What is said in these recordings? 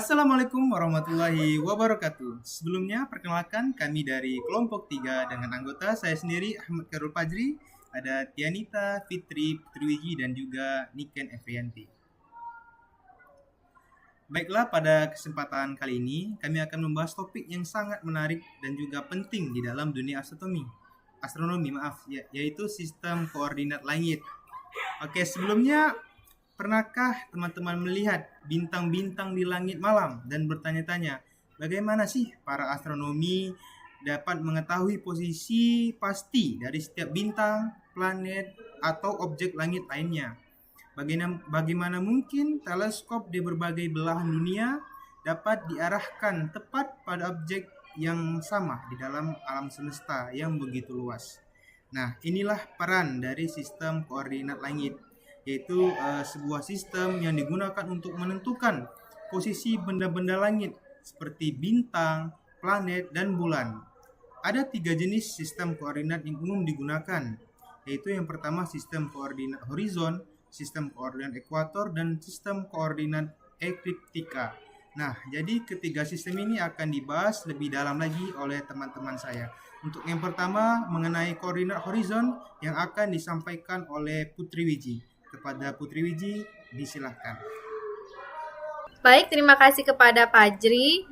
Assalamualaikum warahmatullahi wabarakatuh. Sebelumnya, perkenalkan kami dari kelompok 3 dengan anggota saya sendiri Ahmad Karul Fajri, ada Tianita, Fitri, Putriwiji, dan juga Niken Efrianti. Baiklah, pada kesempatan kali ini kami akan membahas topik yang sangat menarik dan juga penting di dalam dunia astronomi, yaitu sistem koordinat langit. Oke, sebelumnya pernahkah teman-teman melihat bintang-bintang di langit malam dan bertanya-tanya, bagaimana sih para astronomi dapat mengetahui posisi pasti dari setiap bintang, planet, atau objek langit lainnya? Bagaimana mungkin teleskop di berbagai belahan dunia dapat diarahkan tepat pada objek yang sama di dalam alam semesta yang begitu luas? Nah, inilah peran dari sistem koordinat langit, yaitu sebuah sistem yang digunakan untuk menentukan posisi benda-benda langit seperti bintang, planet, dan bulan. Ada 3 jenis sistem koordinat yang umum digunakan, yaitu yang pertama sistem koordinat horizon, sistem koordinat ekuator, dan sistem koordinat ekliptika. Nah, jadi ketiga sistem ini akan dibahas lebih dalam lagi oleh teman-teman saya. Untuk yang pertama mengenai koordinat horizon yang akan disampaikan oleh Putriwiji. Kepada Putriwiji, disilahkan. Baik, terima kasih kepada Fajri.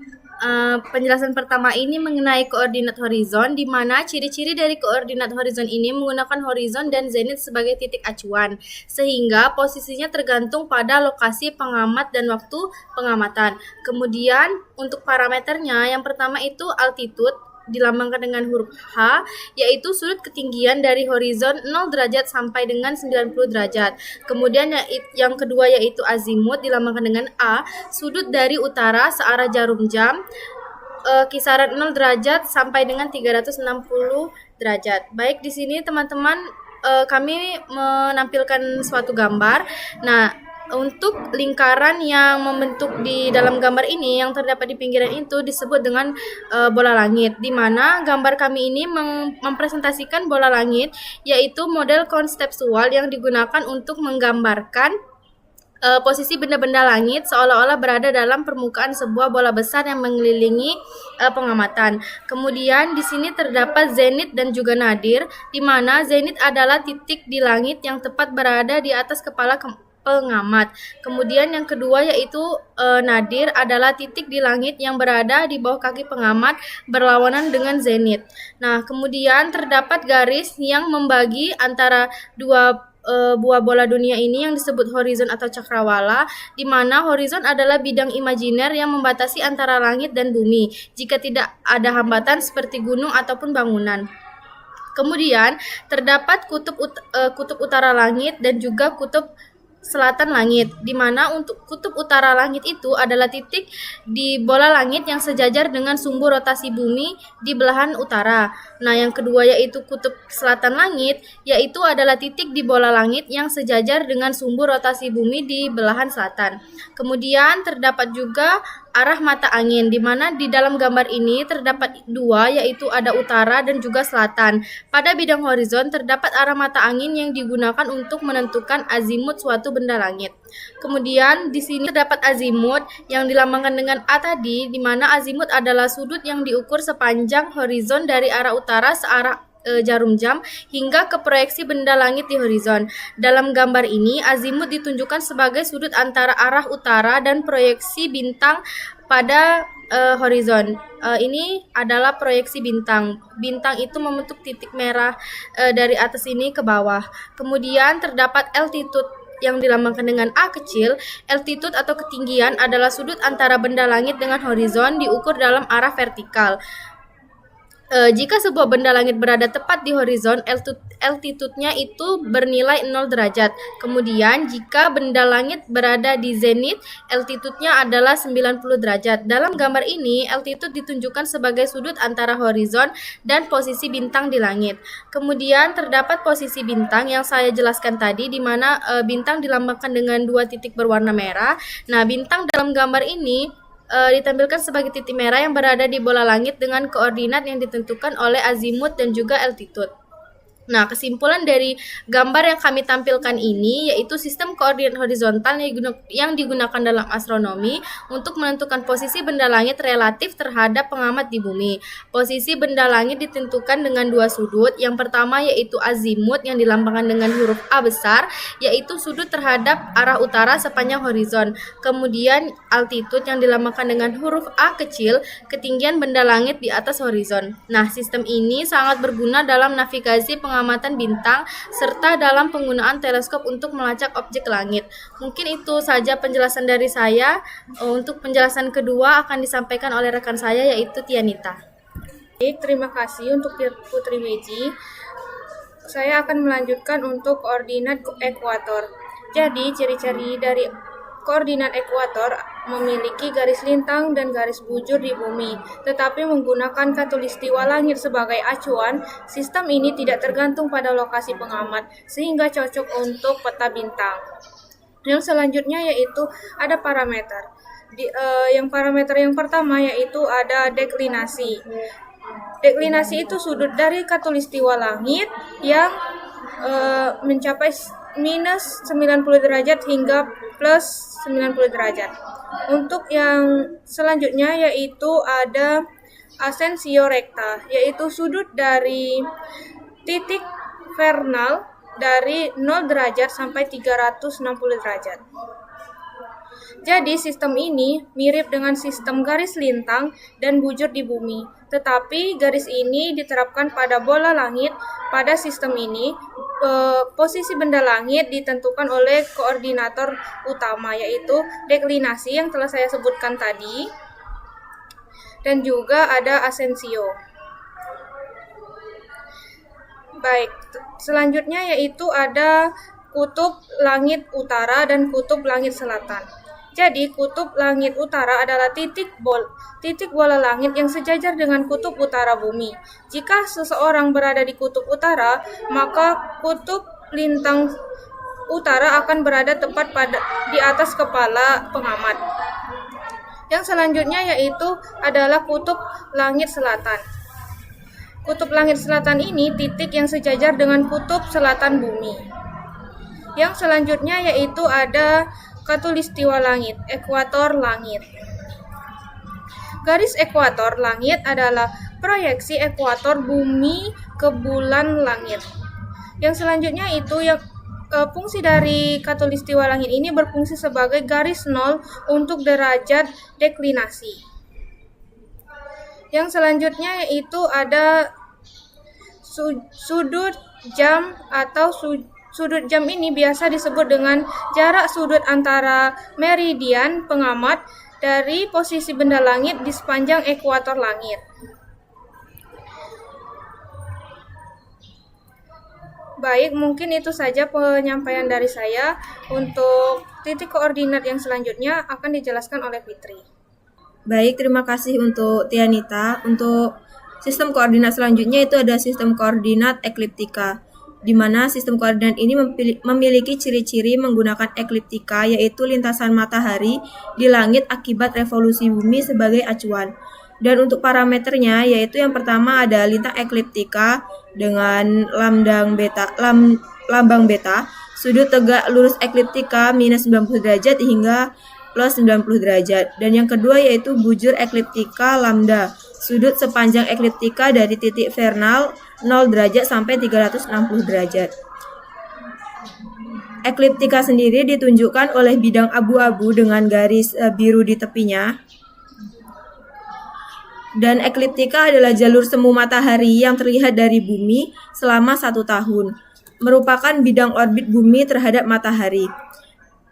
Penjelasan pertama ini mengenai koordinat horizon, di mana ciri-ciri dari koordinat horizon ini menggunakan horizon dan zenit sebagai titik acuan, sehingga posisinya tergantung pada lokasi pengamat dan waktu pengamatan. Kemudian untuk parameternya, yang pertama itu altitude, dilambangkan dengan huruf H, yaitu sudut ketinggian dari horizon 0 derajat sampai dengan 90 derajat. Kemudian yang kedua yaitu azimut, dilambangkan dengan A, sudut dari utara searah jarum jam, kisaran 0 derajat sampai dengan 360 derajat. Baik, di sini teman-teman kami menampilkan suatu gambar. Nah, untuk lingkaran yang membentuk di dalam gambar ini yang terdapat di pinggiran itu disebut dengan bola langit, di mana gambar kami ini mempresentasikan bola langit, yaitu model konseptual yang digunakan untuk menggambarkan posisi benda-benda langit seolah-olah berada dalam permukaan sebuah bola besar yang mengelilingi pengamatan. Kemudian di sini terdapat zenit dan juga nadir, di mana zenit adalah titik di langit yang tepat berada di atas kepala pengamat. Kemudian yang kedua yaitu nadir adalah titik di langit yang berada di bawah kaki pengamat berlawanan dengan zenit. Nah, kemudian terdapat garis yang membagi antara dua buah bola dunia ini yang disebut horizon atau cakrawala, di mana horizon adalah bidang imajiner yang membatasi antara langit dan bumi jika tidak ada hambatan seperti gunung ataupun bangunan. Kemudian terdapat kutub utara langit dan juga kutub selatan langit, di mana untuk kutub utara langit itu adalah titik di bola langit yang sejajar dengan sumbu rotasi bumi di belahan utara. Nah, yang kedua yaitu kutub selatan langit, yaitu adalah titik di bola langit yang sejajar dengan sumbu rotasi bumi di belahan selatan. Kemudian terdapat juga arah mata angin, di mana di dalam gambar ini terdapat dua, yaitu ada utara dan juga selatan. Pada bidang horizon terdapat arah mata angin yang digunakan untuk menentukan azimut suatu benda langit. Kemudian di sini terdapat azimut yang dilambangkan dengan A tadi, di mana azimut adalah sudut yang diukur sepanjang horizon dari arah utara searah jarum jam hingga ke proyeksi benda langit di horizon. Dalam gambar ini, azimut ditunjukkan sebagai sudut antara arah utara dan proyeksi bintang pada horizon. Ini adalah proyeksi bintang. Bintang itu membentuk titik merah dari atas ini ke bawah. Kemudian terdapat altitude yang dilambangkan dengan A kecil. Altitude atau ketinggian adalah sudut antara benda langit dengan horizon diukur dalam arah vertikal. Jika sebuah benda langit berada tepat di horizon, altitude-nya itu bernilai 0 derajat. Kemudian, jika benda langit berada di zenit, altitude-nya adalah 90 derajat. Dalam gambar ini, altitude ditunjukkan sebagai sudut antara horizon dan posisi bintang di langit. Kemudian, terdapat posisi bintang yang saya jelaskan tadi, di mana bintang dilambangkan dengan 2 titik berwarna merah. Nah, bintang dalam gambar ini ditampilkan sebagai titik merah yang berada di bola langit dengan koordinat yang ditentukan oleh azimut dan juga altitude. Nah, kesimpulan dari gambar yang kami tampilkan ini yaitu sistem koordinat horizontal yang digunakan dalam astronomi untuk menentukan posisi benda langit relatif terhadap pengamat di bumi. Posisi benda langit ditentukan dengan dua sudut. Yang pertama yaitu azimut yang dilambangkan dengan huruf A besar, yaitu sudut terhadap arah utara sepanjang horizon. Kemudian altitude yang dilambangkan dengan huruf A kecil, ketinggian benda langit di atas horizon. Nah, sistem ini sangat berguna dalam navigasi pengamatan bintang serta dalam penggunaan teleskop untuk melacak objek langit. Mungkin itu saja penjelasan dari saya. Untuk penjelasan kedua akan disampaikan oleh rekan saya yaitu Tianita. Baik, terima kasih untuk Putri Meji. Saya akan melanjutkan untuk koordinat ekuator. Jadi, ciri-ciri dari koordinat ekuator memiliki garis lintang dan garis bujur di bumi, tetapi menggunakan khatulistiwa langit sebagai acuan. Sistem ini tidak tergantung pada lokasi pengamat, sehingga cocok untuk peta bintang. Yang selanjutnya yaitu ada parameter. Parameter yang pertama yaitu ada deklinasi. Deklinasi itu sudut dari khatulistiwa langit yang mencapai minus 90 derajat hingga plus 90 derajat. Untuk yang selanjutnya yaitu ada asensio recta, yaitu sudut dari titik vernal dari 0 derajat sampai 360 derajat. Jadi sistem ini mirip dengan sistem garis lintang dan bujur di bumi, tetapi garis ini diterapkan pada bola langit. Pada sistem ini, posisi benda langit ditentukan oleh koordinator utama, yaitu deklinasi yang telah saya sebutkan tadi, dan juga ada asensio. Baik, selanjutnya yaitu ada kutub langit utara dan kutub langit selatan. Jadi, kutub langit utara adalah titik bola langit yang sejajar dengan kutub utara bumi. Jika seseorang berada di kutub utara, maka kutub lintang utara akan berada tepat di atas kepala pengamat. Yang selanjutnya yaitu adalah kutub langit selatan. Kutub langit selatan ini titik yang sejajar dengan kutub selatan bumi. Yang selanjutnya yaitu ada khatulistiwa langit, ekuator langit. Garis ekuator langit adalah proyeksi ekuator bumi ke bulan langit. Yang selanjutnya itu fungsi dari khatulistiwa langit ini berfungsi sebagai garis nol untuk derajat deklinasi. Yang selanjutnya yaitu ada sudut jam atau sudut jam ini biasa disebut dengan jarak sudut antara meridian pengamat dari posisi benda langit di sepanjang ekuator langit. Baik, mungkin itu saja penyampaian dari saya. Untuk titik koordinat yang selanjutnya akan dijelaskan oleh Fitri. Baik, terima kasih untuk Tianita. Untuk sistem koordinat selanjutnya itu ada sistem koordinat ekliptika, di mana sistem koordinat ini memiliki ciri-ciri menggunakan ekliptika, yaitu lintasan matahari di langit akibat revolusi bumi sebagai acuan. Dan untuk parameternya yaitu yang pertama ada lintang ekliptika dengan lambang beta, sudut tegak lurus ekliptika minus 90 derajat hingga plus 90 derajat. Dan yang kedua yaitu bujur ekliptika lambda, sudut sepanjang ekliptika dari titik vernal 0 derajat sampai 360 derajat. Ekliptika sendiri ditunjukkan oleh bidang abu-abu dengan garis biru di tepinya. Dan ekliptika adalah jalur semu matahari yang terlihat dari bumi selama 1 tahun, merupakan bidang orbit bumi terhadap matahari.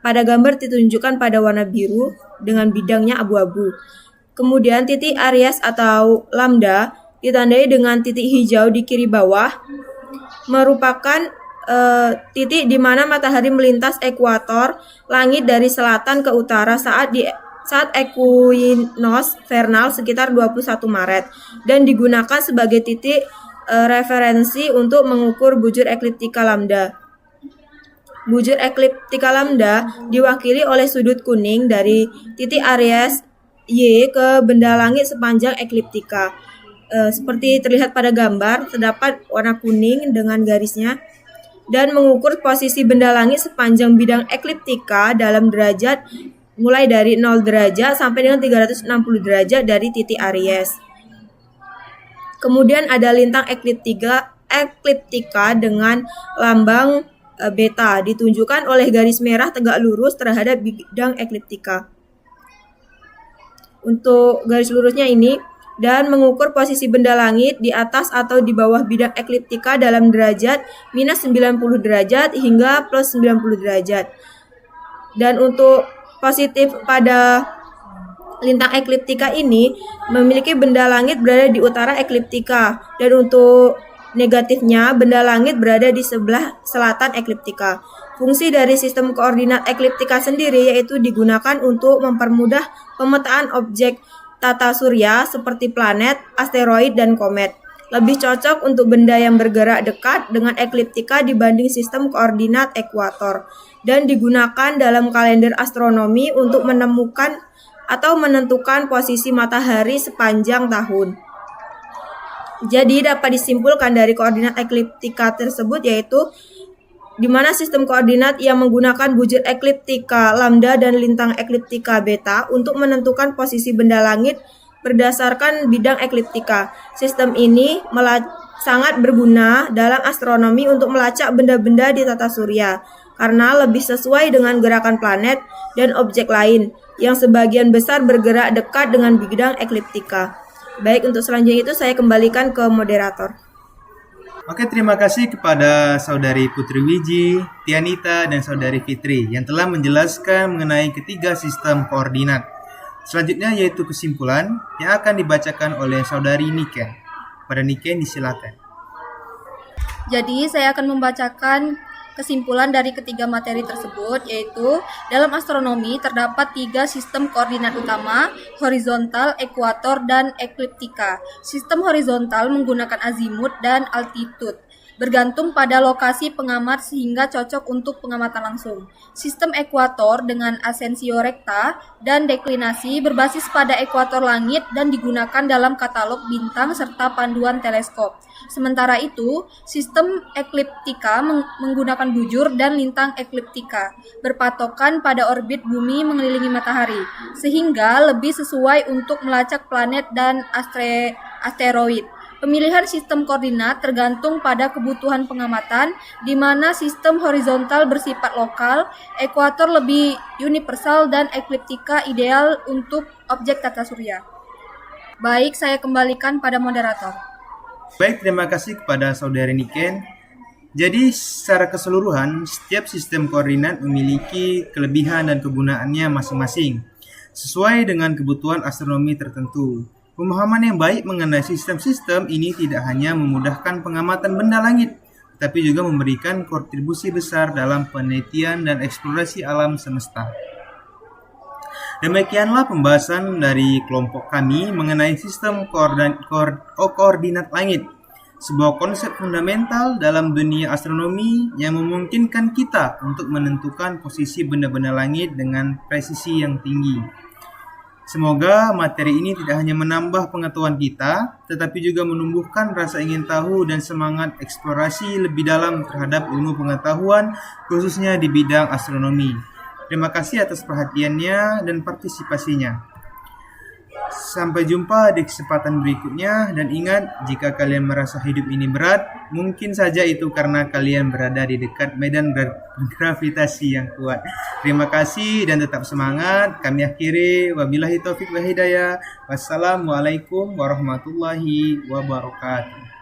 Pada gambar ditunjukkan pada warna biru dengan bidangnya abu-abu. Kemudian titik Aries atau lambda ditandai dengan titik hijau di kiri bawah, merupakan titik di mana matahari melintas ekuator langit dari selatan ke utara saat ekuinos vernal sekitar 21 Maret dan digunakan sebagai titik referensi untuk mengukur bujur ekliptika lambda. Bujur ekliptika lambda diwakili oleh sudut kuning dari titik Aries Y ke benda langit sepanjang ekliptika. seperti terlihat pada gambar, terdapat warna kuning dengan garisnya, dan mengukur posisi benda langit sepanjang bidang ekliptika dalam derajat mulai dari 0 derajat sampai dengan 360 derajat dari titik Aries. Kemudian ada lintang ekliptika dengan lambang beta, ditunjukkan oleh garis merah tegak lurus terhadap bidang ekliptika. Untuk garis lurusnya ini, dan mengukur posisi benda langit di atas atau di bawah bidang ekliptika dalam derajat minus 90 derajat hingga plus 90 derajat. Dan untuk positif pada lintang ekliptika ini memiliki benda langit berada di utara ekliptika, dan untuk negatifnya benda langit berada di sebelah selatan ekliptika. Fungsi dari sistem koordinat ekliptika sendiri yaitu digunakan untuk mempermudah pemetaan objek tata surya seperti planet, asteroid, dan komet. Lebih cocok untuk benda yang bergerak dekat dengan ekliptika dibanding sistem koordinat ekuator, dan digunakan dalam kalender astronomi untuk menemukan atau menentukan posisi matahari sepanjang tahun. Jadi dapat disimpulkan dari koordinat ekliptika tersebut yaitu di mana sistem koordinat yang menggunakan bujur ekliptika lambda dan lintang ekliptika beta untuk menentukan posisi benda langit berdasarkan bidang ekliptika. Sistem ini sangat berguna dalam astronomi untuk melacak benda-benda di tata surya karena lebih sesuai dengan gerakan planet dan objek lain yang sebagian besar bergerak dekat dengan bidang ekliptika. Baik, untuk selanjutnya itu saya kembalikan ke moderator. Oke, terima kasih kepada Saudari Putri Wiji, Tianita, dan Saudari Fitri yang telah menjelaskan mengenai ketiga sistem koordinat. Selanjutnya yaitu kesimpulan yang akan dibacakan oleh Saudari Niken. Pada Niken disilakan. Jadi saya akan membacakan kesimpulan dari ketiga materi tersebut, yaitu dalam astronomi terdapat 3 sistem koordinat utama, horizontal, ekuator, dan ekliptika. Sistem horizontal menggunakan azimut dan altitude, bergantung pada lokasi pengamat sehingga cocok untuk pengamatan langsung. Sistem ekuator dengan asensio rekta dan deklinasi berbasis pada ekuator langit dan digunakan dalam katalog bintang serta panduan teleskop. Sementara itu, sistem ekliptika menggunakan bujur dan lintang ekliptika, berpatokan pada orbit bumi mengelilingi matahari, sehingga lebih sesuai untuk melacak planet dan asteroid. Pemilihan sistem koordinat tergantung pada kebutuhan pengamatan, di mana sistem horizontal bersifat lokal, ekuator lebih universal, dan ekliptika ideal untuk objek tata surya. Baik, saya kembalikan pada moderator. Baik, terima kasih kepada Saudari Niken. Jadi, secara keseluruhan, setiap sistem koordinat memiliki kelebihan dan kegunaannya masing-masing, sesuai dengan kebutuhan astronomi tertentu. Pemahaman yang baik mengenai sistem-sistem ini tidak hanya memudahkan pengamatan benda langit, tapi juga memberikan kontribusi besar dalam penelitian dan eksplorasi alam semesta. Demikianlah pembahasan dari kelompok kami mengenai sistem koordinat langit, sebuah konsep fundamental dalam dunia astronomi yang memungkinkan kita untuk menentukan posisi benda-benda langit dengan presisi yang tinggi. Semoga materi ini tidak hanya menambah pengetahuan kita, tetapi juga menumbuhkan rasa ingin tahu dan semangat eksplorasi lebih dalam terhadap ilmu pengetahuan, khususnya di bidang astronomi. Terima kasih atas perhatiannya dan partisipasinya. Sampai jumpa di kesempatan berikutnya, dan ingat, jika kalian merasa hidup ini berat, mungkin saja itu karena kalian berada di dekat medan gravitasi yang kuat. Terima kasih dan tetap semangat. Kami akhiri, wabillahi taufiq wa hidayah. Wassalamualaikum warahmatullahi wabarakatuh.